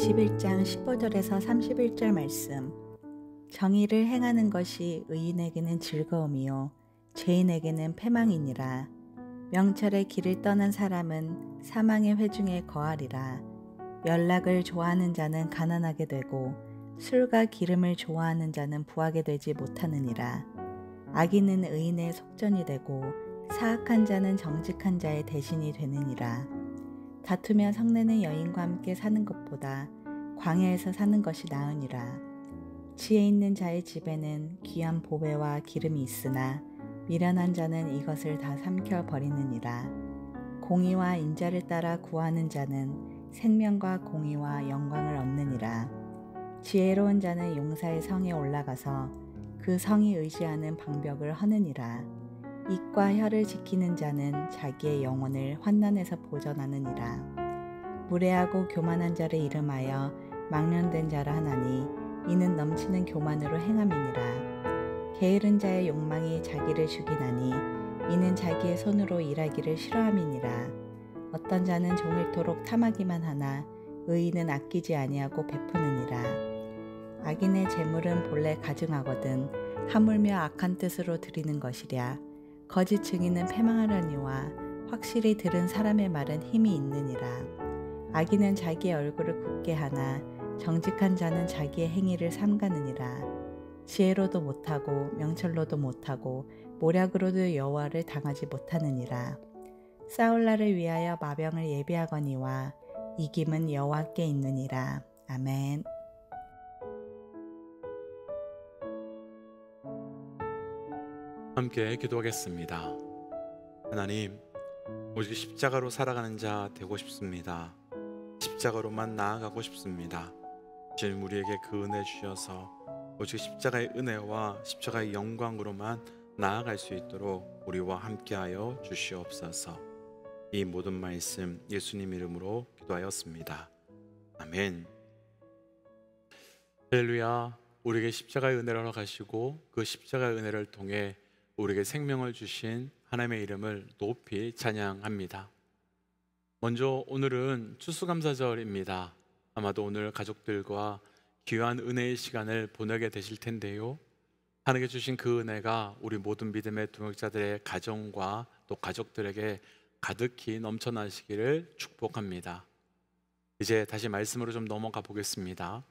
21장 15절에서 31절 말씀. 정의를 행하는 것이 의인에게는 즐거움이요 죄인에게는 패망이니라. 명철의 길을 떠난 사람은 사망의 회중에 거하리라. 연락을 좋아하는 자는 가난하게 되고 술과 기름을 좋아하는 자는 부하게 되지 못하느니라. 악인은 의인의 속전이 되고 사악한 자는 정직한 자의 대신이 되느니라. 다투며 성내는 여인과 함께 사는 것보다 광야에서 사는 것이 나으니라. 지혜 있는 자의 집에는 귀한 보배와 기름이 있으나 미련한 자는 이것을 다 삼켜 버리느니라. 공의와 인자를 따라 구하는 자는 생명과 공의와 영광을 얻느니라. 지혜로운 자는 용사의 성에 올라가서 그 성이 의지하는 방벽을 허느니라. 입과 혀를 지키는 자는 자기의 영혼을 환난에서 보전하느니라. 무례하고 교만한 자를 이름하여 망령된 자라 하나니 이는 넘치는 교만으로 행함이니라. 게으른 자의 욕망이 자기를 죽이나니 이는 자기의 손으로 일하기를 싫어함이니라. 어떤 자는 종일토록 탐하기만 하나 의인은 아끼지 아니하고 베푸느니라. 악인의 재물은 본래 가증하거든 하물며 악한 뜻으로 드리는 것이랴. 거짓 증인은 패망하려니와 확실히 들은 사람의 말은 힘이 있느니라. 악인은 자기의 얼굴을 굳게 하나 정직한 자는 자기의 행위를 삼가느니라. 지혜로도 못하고 명철로도 못하고 모략으로도 여호와를 당하지 못하느니라. 싸울 날을 위하여 마병을 예비하거니와 이김은 여호와께 있느니라. 아멘. 함께 기도하겠습니다. 하나님, 오직 십자가로 살아가는 자 되고 싶습니다. 십자가로만 나아가고 싶습니다. 주님, 우리에게 그 은혜 주셔서 오직 십자가의 은혜와 십자가의 영광으로만 나아갈 수 있도록 우리와 함께하여 주시옵소서. 이 모든 말씀 예수님 이름으로 기도하였습니다. 아멘. 할렐루야. 우리에게 십자가의 은혜를 허락하시고 그 십자가의 은혜를 통해 우리에게 생명을 주신 하나님의 이름을 높이 찬양합니다. 먼저 오늘은 추수감사절입니다. 아마도 오늘 가족들과 귀한 은혜의 시간을 보내게 되실 텐데요, 하나님께 주신 그 은혜가 우리 모든 믿음의 동역자들의 가정과 또 가족들에게 가득히 넘쳐나시기를 축복합니다. 이제 다시 말씀으로 좀 넘어가 보겠습니다.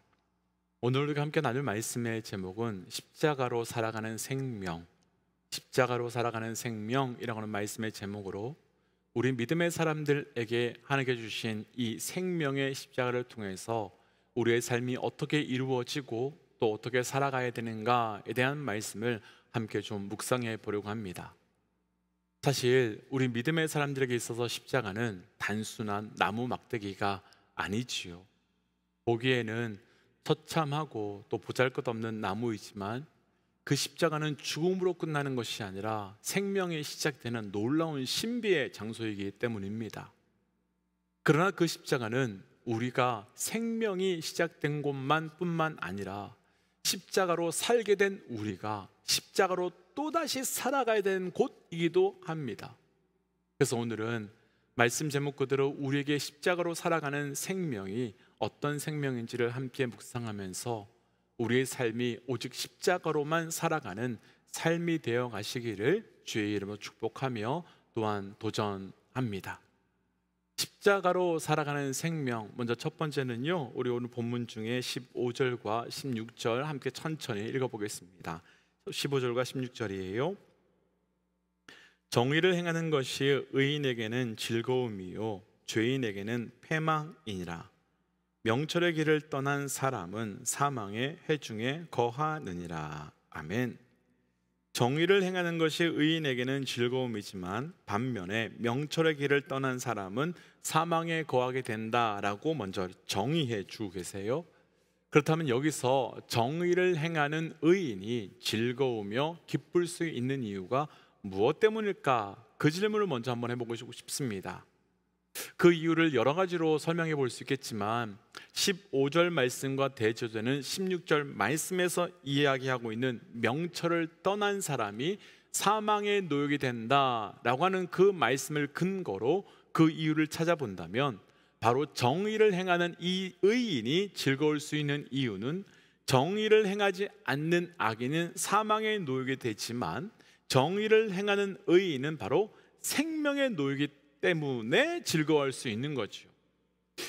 오늘 우리가 함께 나눌 말씀의 제목은 십자가로 살아가는 생명, 십자가로 살아가는 생명이라고 하는 말씀의 제목으로 우리 믿음의 사람들에게 하나님께 주신 이 생명의 십자가를 통해서 우리의 삶이 어떻게 이루어지고 또 어떻게 살아가야 되는가에 대한 말씀을 함께 좀 묵상해 보려고 합니다. 사실 우리 믿음의 사람들에게 있어서 십자가는 단순한 나무 막대기가 아니지요. 보기에는 처참하고 또 보잘것없는 나무이지만 그 십자가는 죽음으로 끝나는 것이 아니라 생명이 시작되는 놀라운 신비의 장소이기 때문입니다. 그러나 그 십자가는 우리가 생명이 시작된 곳뿐만 아니라 십자가로 살게 된 우리가 십자가로 또다시 살아가야 되는 곳이기도 합니다. 그래서 오늘은 말씀 제목 그대로 우리에게 십자가로 살아가는 생명이 어떤 생명인지를 함께 묵상하면서 우리의 삶이 오직 십자가로만 살아가는 삶이 되어 가시기를 주의 이름으로 축복하며 또한 도전합니다. 십자가로 살아가는 생명, 먼저 첫 번째는요, 우리 오늘 본문 중에 15절과 16절 함께 천천히 읽어보겠습니다. 15절과 16절이에요. 정의를 행하는 것이 의인에게는 즐거움이요 죄인에게는 패망이니라. 명철의 길을 떠난 사람은 사망의 회중에 거하느니라. 아멘. 정의를 행하는 것이 의인에게는 즐거움이지만 반면에 명철의 길을 떠난 사람은 사망에 거하게 된다라고 먼저 정의해 주고 계세요. 그렇다면 여기서 정의를 행하는 의인이 즐거우며 기쁠 수 있는 이유가 무엇 때문일까? 그 질문을 먼저 한번 해보고 싶습니다. 그 이유를 여러 가지로 설명해 볼 수 있겠지만 15절 말씀과 대조되는 16절 말씀에서 이야기하고 있는 명철을 떠난 사람이 사망의 노역이 된다라고 하는 그 말씀을 근거로 그 이유를 찾아본다면 바로 정의를 행하는 이 의인이 즐거울 수 있는 이유는 정의를 행하지 않는 악인은 사망에 놓이게 되지만 정의를 행하는 의인은 바로 생명에 놓이기 때문에 즐거워할 수 있는 거죠.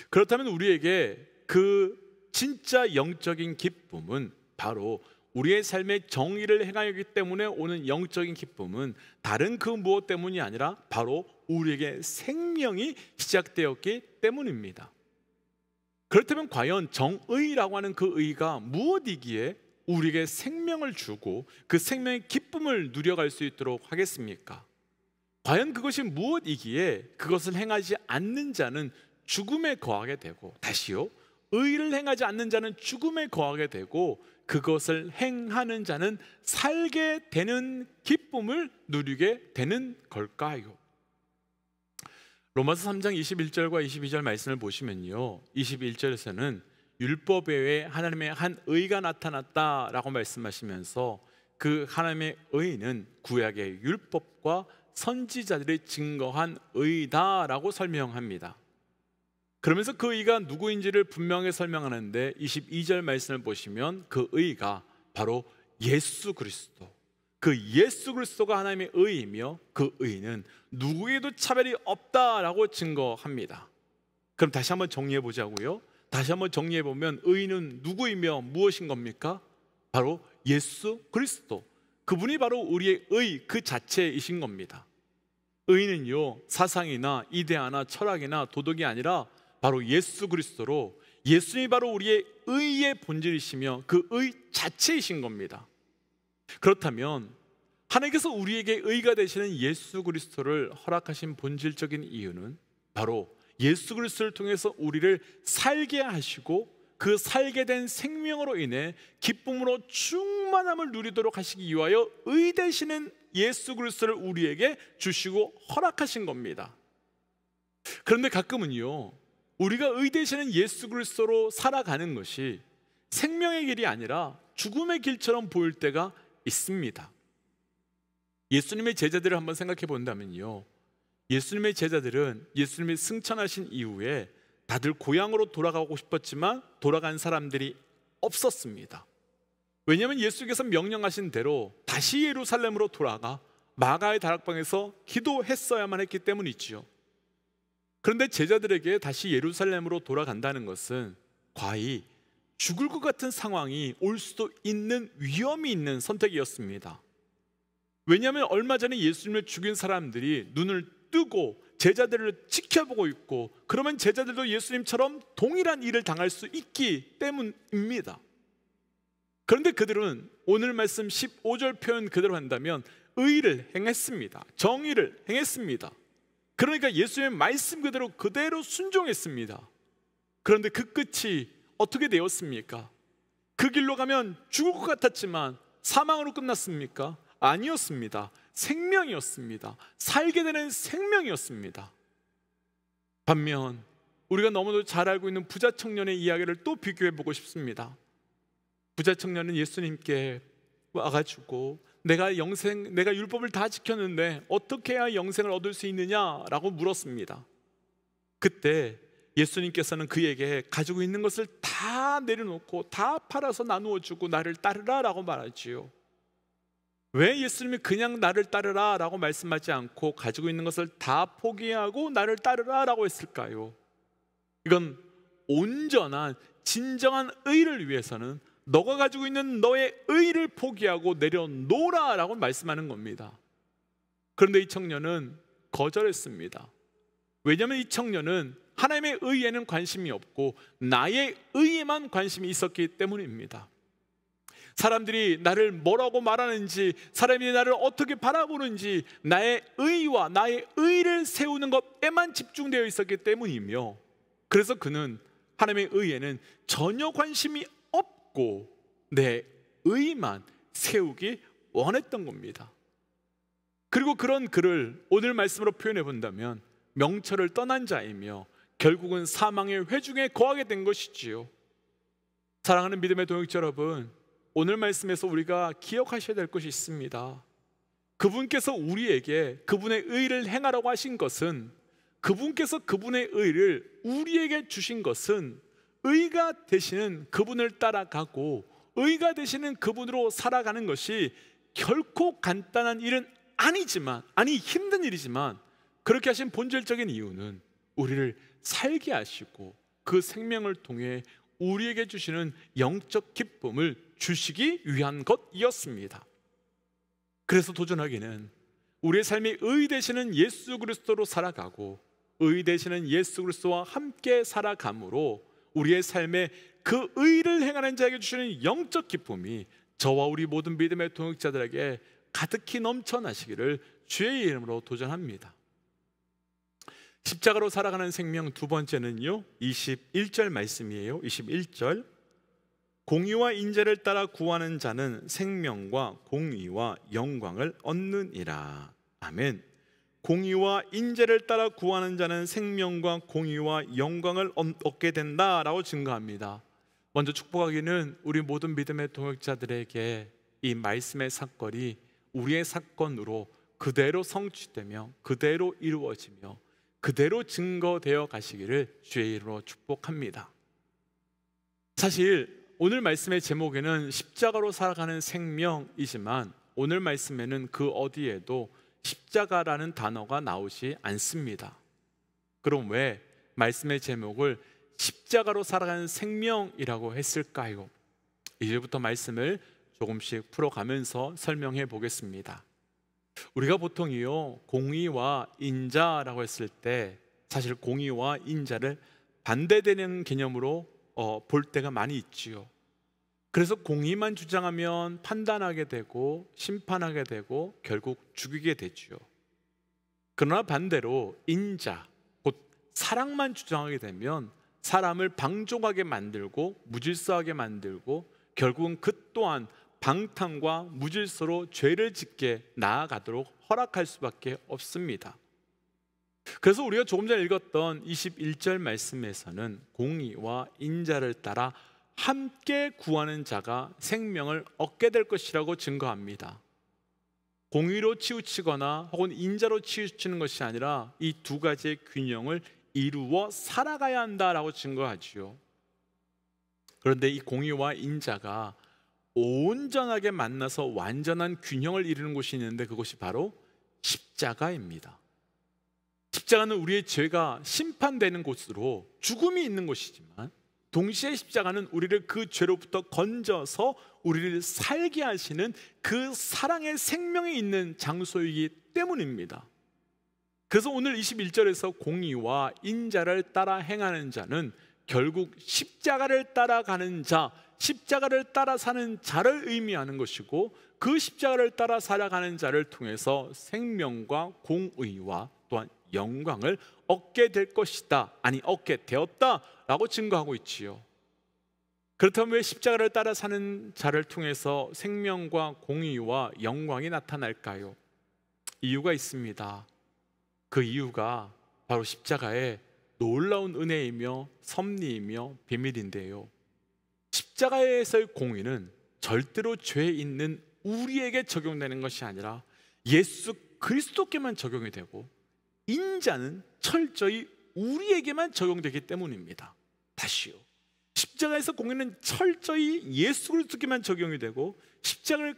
그렇다면 우리에게 그 진짜 영적인 기쁨은 바로 우리의 삶에 정의를 행하기 때문에 오는 영적인 기쁨은 다른 그 무엇 때문이 아니라 바로 우리에게 생명이 시작되었기 때문입니다. 그렇다면 과연 정의라고 하는 그 의가 무엇이기에 우리에게 생명을 주고 그 생명의 기쁨을 누려갈 수 있도록 하겠습니까? 과연 그것이 무엇이기에 그것을 행하지 않는 자는 죽음에 거하게 되고, 다시요, 의를 행하지 않는 자는 죽음에 거하게 되고 그것을 행하는 자는 살게 되는 기쁨을 누리게 되는 걸까요? 로마서 3장 21절과 22절 말씀을 보시면요, 21절에서는 율법 외에 하나님의 한 의가 나타났다라고 말씀하시면서 그 하나님의 의는 구약의 율법과 선지자들이 증거한 의다라고 설명합니다. 그러면서 그 의가 누구인지를 분명히 설명하는데 22절 말씀을 보시면 그 의가 바로 예수 그리스도, 그 예수 그리스도가 하나님의 의이며 그 의는 누구에도 차별이 없다라고 증거합니다. 그럼 다시 한번 정리해 보자고요. 다시 한번 정리해 보면 의는 누구이며 무엇인 겁니까? 바로 예수 그리스도, 그분이 바로 우리의 의 그 자체이신 겁니다. 의는요, 사상이나 이데아나 철학이나 도덕이 아니라 바로 예수 그리스도로, 예수님이 바로 우리의 의의 본질이시며 그 의 자체이신 겁니다. 그렇다면 하나님께서 우리에게 의가 되시는 예수 그리스도를 허락하신 본질적인 이유는 바로 예수 그리스도를 통해서 우리를 살게 하시고 그 살게 된 생명으로 인해 기쁨으로 충만함을 누리도록 하시기 위하여 의 되시는 예수 그리스도를 우리에게 주시고 허락하신 겁니다. 그런데 가끔은요, 우리가 의 되시는 예수 그리스도로 살아가는 것이 생명의 길이 아니라 죽음의 길처럼 보일 때가 있습니다. 예수님의 제자들을 한번 생각해 본다면요, 예수님의 제자들은 예수님이 승천하신 이후에 다들 고향으로 돌아가고 싶었지만 돌아간 사람들이 없었습니다. 왜냐하면 예수께서 명령하신 대로 다시 예루살렘으로 돌아가 마가의 다락방에서 기도했어야만 했기 때문이지요. 그런데 제자들에게 다시 예루살렘으로 돌아간다는 것은 과히 죽을 것 같은 상황이 올 수도 있는 위험이 있는 선택이었습니다. 왜냐하면 얼마 전에 예수님을 죽인 사람들이 눈을 뜨고 제자들을 지켜보고 있고, 그러면 제자들도 예수님처럼 동일한 일을 당할 수 있기 때문입니다. 그런데 그들은 오늘 말씀 15절 표현 그대로 한다면 의를 행했습니다. 정의를 행했습니다. 그러니까 예수님의 말씀 그대로 순종했습니다. 그런데 그 끝이 어떻게 되었습니까? 그 길로 가면 죽을 것 같았지만 사망으로 끝났습니까? 아니었습니다. 생명이었습니다. 살게 되는 생명이었습니다. 반면 우리가 너무도 잘 알고 있는 부자 청년의 이야기를 또 비교해 보고 싶습니다. 부자 청년은 예수님께 와가지고 내가 율법을 다 지켰는데 어떻게 해야 영생을 얻을 수 있느냐라고 물었습니다. 그때 예수님께서는 그에게 가지고 있는 것을 다 내려놓고 다 팔아서 나누어 주고 나를 따르라 라고 말하지요. 왜 예수님이 그냥 나를 따르라 라고 말씀하지 않고 가지고 있는 것을 다 포기하고 나를 따르라 라고 했을까요? 이건 온전한 진정한 의를 위해서는 너가 가지고 있는 너의 의를 포기하고 내려놓으라 라고 말씀하는 겁니다. 그런데 이 청년은 거절했습니다. 왜냐하면 이 청년은 하나님의 의에는 관심이 없고 나의 의에만 관심이 있었기 때문입니다. 사람들이 나를 뭐라고 말하는지, 사람이 나를 어떻게 바라보는지 나의 의와 나의 의를 세우는 것에만 집중되어 있었기 때문이며, 그래서 그는 하나님의 의에는 전혀 관심이 없고 내 의만 세우기 원했던 겁니다. 그리고 그런 그를 오늘 말씀으로 표현해 본다면 명철을 떠난 자이며 결국은 사망의 회중에 거하게 된 것이지요. 사랑하는 믿음의 동역자 여러분, 오늘 말씀에서 우리가 기억하셔야 될 것이 있습니다. 그분께서 우리에게 그분의 의를 행하라고 하신 것은 그분께서 그분의 의를 우리에게 주신 것은 의가 되시는 그분을 따라가고 의가 되시는 그분으로 살아가는 것이 결코 간단한 일은 아니지만, 힘든 일이지만, 그렇게 하신 본질적인 이유는 우리를 살게 하시고 그 생명을 통해 우리에게 주시는 영적 기쁨을 주시기 위한 것이었습니다. 그래서 도전하기는 우리의 삶이 의 되시는 예수 그리스도로 살아가고 의 되시는 예수 그리스도와 함께 살아감으로 우리의 삶에 그 의를 행하는 자에게 주시는 영적 기쁨이 저와 우리 모든 믿음의 동역자들에게 가득히 넘쳐나시기를 주의 이름으로 도전합니다. 십자가로 살아가는 생명 두 번째는요, 21절 말씀이에요. 21절. 공의와 인자를 따라 구하는 자는 생명과 공의와 영광을 얻느니라. 아멘. 공의와 인자를 따라 구하는 자는 생명과 공의와 영광을 얻게 된다라고 증거합니다. 먼저 축복하기는 우리 모든 믿음의 동역자들에게 이 말씀의 사건이 우리의 사건으로 그대로 성취되며 그대로 이루어지며 그대로 증거되어 가시기를 주의 이름으로 축복합니다. 사실 오늘 말씀의 제목에는 십자가로 살아가는 생명이지만 오늘 말씀에는 그 어디에도 십자가라는 단어가 나오지 않습니다. 그럼 왜 말씀의 제목을 십자가로 살아가는 생명이라고 했을까요? 이제부터 말씀을 조금씩 풀어가면서 설명해 보겠습니다. 우리가 보통이요, 공의와 인자라고 했을 때 사실 공의와 인자를 반대되는 개념으로 볼 때가 많이 있지요. 그래서 공의만 주장하면 판단하게 되고 심판하게 되고 결국 죽이게 되지요. 그러나 반대로 인자, 곧 사랑만 주장하게 되면 사람을 방종하게 만들고 무질서하게 만들고 결국은 그 또한 방탕과 무질서로 죄를 짓게 나아가도록 허락할 수밖에 없습니다. 그래서 우리가 조금 전에 읽었던 21절 말씀에서는 공의와 인자를 따라 함께 구하는 자가 생명을 얻게 될 것이라고 증거합니다. 공의로 치우치거나 혹은 인자로 치우치는 것이 아니라 이 두 가지의 균형을 이루어 살아가야 한다라고 증거하지요. 그런데 이 공의와 인자가 온전하게 만나서 완전한 균형을 이루는 곳이 있는데 그것이 바로 십자가입니다. 십자가는 우리의 죄가 심판되는 곳으로 죽음이 있는 곳이지만 동시에 십자가는 우리를 그 죄로부터 건져서 우리를 살게 하시는 그 사랑의 생명이 있는 장소이기 때문입니다. 그래서 오늘 21절에서 공의와 인자를 따라 행하는 자는 결국 십자가를 따라가는 자, 십자가를 따라 사는 자를 의미하는 것이고 그 십자가를 따라 살아가는 자를 통해서 생명과 공의와 또한 영광을 얻게 될 것이다, 아니 얻게 되었다라고 증거하고 있지요. 그렇다면 왜 십자가를 따라 사는 자를 통해서 생명과 공의와 영광이 나타날까요? 이유가 있습니다. 그 이유가 바로 십자가의 놀라운 은혜이며 섭리이며 비밀인데요, 십자가에서의 공의는 절대로 죄 있는 우리에게 적용되는 것이 아니라 예수 그리스도께만 적용이 되고 인자는 철저히 우리에게만 적용되기 때문입니다. 다시요, 십자가에서 공의는 철저히 예수 그리스도께만 적용이 되고 십자가에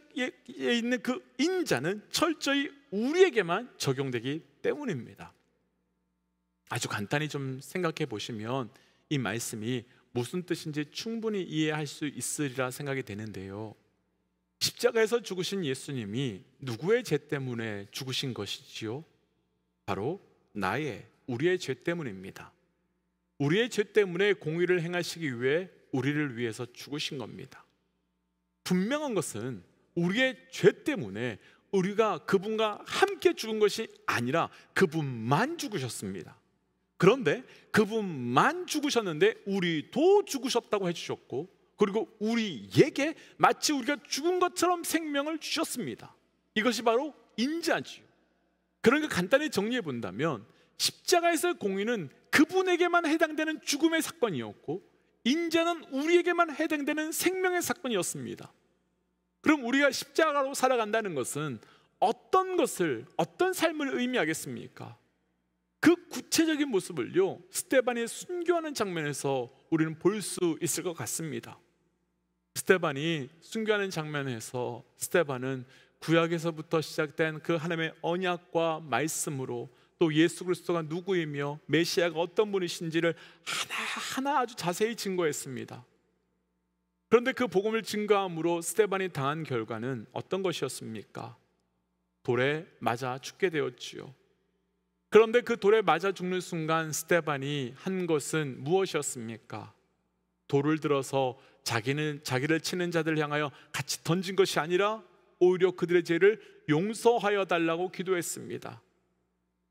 있는 그 인자는 철저히 우리에게만 적용되기 때문입니다. 아주 간단히 좀 생각해 보시면 이 말씀이 무슨 뜻인지 충분히 이해할 수 있으리라 생각이 되는데요, 십자가에서 죽으신 예수님이 누구의 죄 때문에 죽으신 것이지요? 바로 우리의 죄 때문입니다. 우리의 죄 때문에 공의를 행하시기 위해 우리를 위해서 죽으신 겁니다. 분명한 것은 우리의 죄 때문에 우리가 그분과 함께 죽은 것이 아니라 그분만 죽으셨습니다. 그런데 그분만 죽으셨는데 우리도 죽으셨다고 해주셨고, 그리고 우리에게 마치 우리가 죽은 것처럼 생명을 주셨습니다. 이것이 바로 인자지요. 그러니까 간단히 정리해 본다면 십자가에서의 공의는 그분에게만 해당되는 죽음의 사건이었고 인자는 우리에게만 해당되는 생명의 사건이었습니다. 그럼 우리가 십자가로 살아간다는 것은 어떤 삶을 의미하겠습니까? 그 구체적인 모습을요, 스데반이 순교하는 장면에서 우리는 볼 수 있을 것 같습니다. 스데반이 순교하는 장면에서 스데반은 구약에서부터 시작된 그 하나님의 언약과 말씀으로 또 예수 그리스도가 누구이며 메시아가 어떤 분이신지를 하나하나 아주 자세히 증거했습니다. 그런데 그 복음을 증거함으로 스데반이 당한 결과는 어떤 것이었습니까? 돌에 맞아 죽게 되었지요. 그런데 그 돌에 맞아 죽는 순간 스데반이 한 것은 무엇이었습니까? 돌을 들어서 자기를 치는 자들을 향하여 같이 던진 것이 아니라 오히려 그들의 죄를 용서하여 달라고 기도했습니다.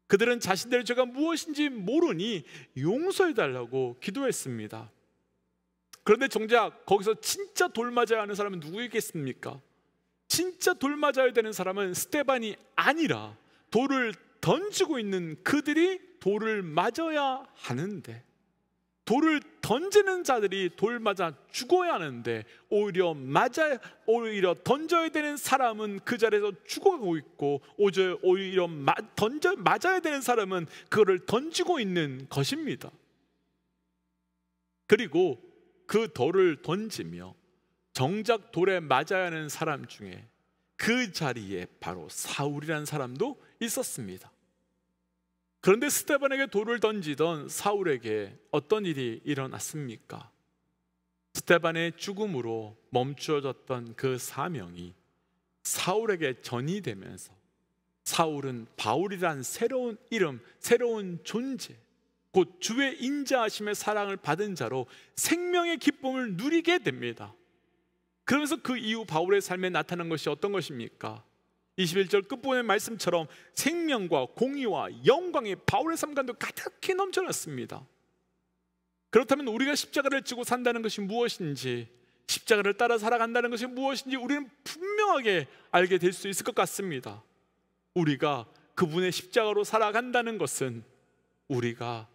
그들은 자신들의 죄가 무엇인지 모르니 용서해 달라고 기도했습니다. 그런데 정작 거기서 진짜 돌 맞아야 하는 사람은 누구이겠습니까? 진짜 돌 맞아야 되는 사람은 스데반이 아니라 돌을 던지고 있는 그들이 돌을 맞아야 하는데, 돌을 던지는 자들이 돌 맞아 죽어야 하는데 오히려 던져야 되는 사람은 그 자리에서 죽어가고 있고, 오히려 맞아야 되는 사람은 그거를 던지고 있는 것입니다. 그리고 그 돌을 던지며 정작 돌에 맞아야 하는 사람 중에 그 자리에 바로 사울이라는 사람도 있었습니다. 그런데 스데반에게 돌을 던지던 사울에게 어떤 일이 일어났습니까? 스데반의 죽음으로 멈추어졌던 그 사명이 사울에게 전이 되면서 사울은 바울이란 새로운 이름, 새로운 존재, 곧 주의 인자하심의 사랑을 받은 자로 생명의 기쁨을 누리게 됩니다. 그러면서 그 이후 바울의 삶에 나타난 것이 어떤 것입니까? 21절 끝부분의 말씀처럼 생명과 공의와 영광이 바울의 삶 가운데 가득히 넘쳐났습니다. 그렇다면 우리가 십자가를 지고 산다는 것이 무엇인지, 십자가를 따라 살아간다는 것이 무엇인지 우리는 분명하게 알게 될 수 있을 것 같습니다. 우리가 그분의 십자가로 살아간다는 것은 우리가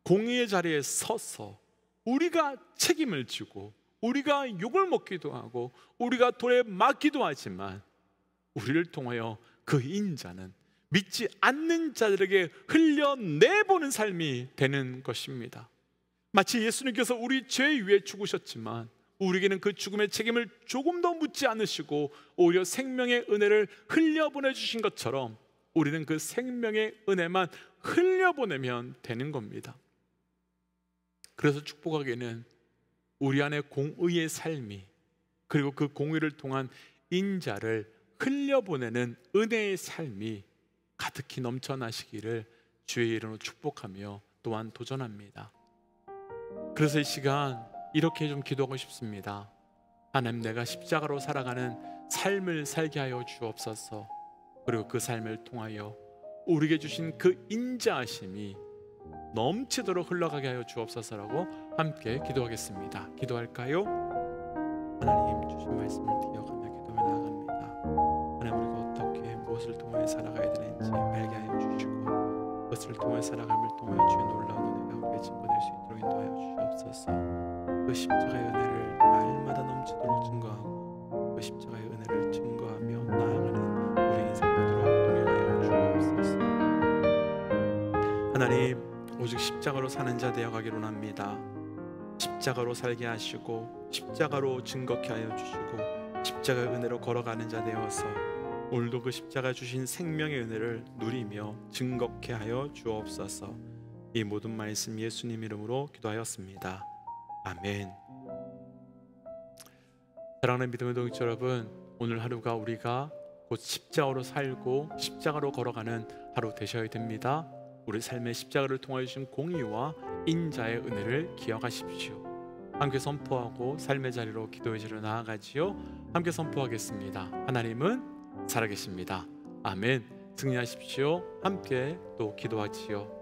공의의 자리에 서서 우리가 책임을 지고 우리가 욕을 먹기도 하고 우리가 돌에 맞기도 하지만 우리를 통하여 그 인자는 믿지 않는 자들에게 흘려내보는 삶이 되는 것입니다. 마치 예수님께서 우리 죄 위에 죽으셨지만 우리에게는 그 죽음의 책임을 조금 더 묻지 않으시고 오히려 생명의 은혜를 흘려보내주신 것처럼 우리는 그 생명의 은혜만 흘려보내면 되는 겁니다. 그래서 축복하기는 우리 안에 공의의 삶이, 그리고 그 공의를 통한 인자를 흘려보내는 은혜의 삶이 가득히 넘쳐나시기를 주의 이름으로 축복하며 또한 도전합니다. 그래서 이 시간 이렇게 좀 기도하고 싶습니다. 하나님, 내가 십자가로 살아가는 삶을 살게 하여 주옵소서. 그리고 그 삶을 통하여 우리에게 주신 그 인자하심이 넘치도록 흘러가게 하여 주옵소서라고 함께 기도하겠습니다. 기도할까요? 하나님, 주신 말씀을 기억하며 기도해 나갑니다. 하나님, 우리가 어떻게 무엇을 통해 살아가야 되는지 알게 하여 주시고 그것을 통해 살아감을 통해 주의 놀라운 은혜가 우리의 증거될 수 있도록 인도하여 주옵소서. 그 십자가의 은혜를 날마다 넘치도록 증거하고 그 십자가의 은혜를 증거하며 나아가는 우리 인생 되도록 동행하여 주옵소서. 하나님, 오직 십자가로 사는 자 되어가기로 합니다. 십자가로 살게 하시고 십자가로 증거케 하여 주시고 십자가의 은혜로 걸어가는 자 되어서 오늘도 그 십자가 주신 생명의 은혜를 누리며 증거케 하여 주옵소서. 이 모든 말씀 예수님 이름으로 기도하였습니다. 아멘. 사랑하는 믿음의 동역자 여러분, 오늘 하루가 우리가 곧 십자가로 살고 십자가로 걸어가는 하루 되셔야 됩니다. 우리 삶의 십자가를 통하여 주신 공의와 인자의 은혜를 기억하십시오. 함께 선포하고 삶의 자리로 기도의 자리로 나아가지요. 함께 선포하겠습니다. 하나님은 살아계십니다. 아멘. 승리하십시오. 함께 또 기도하지요.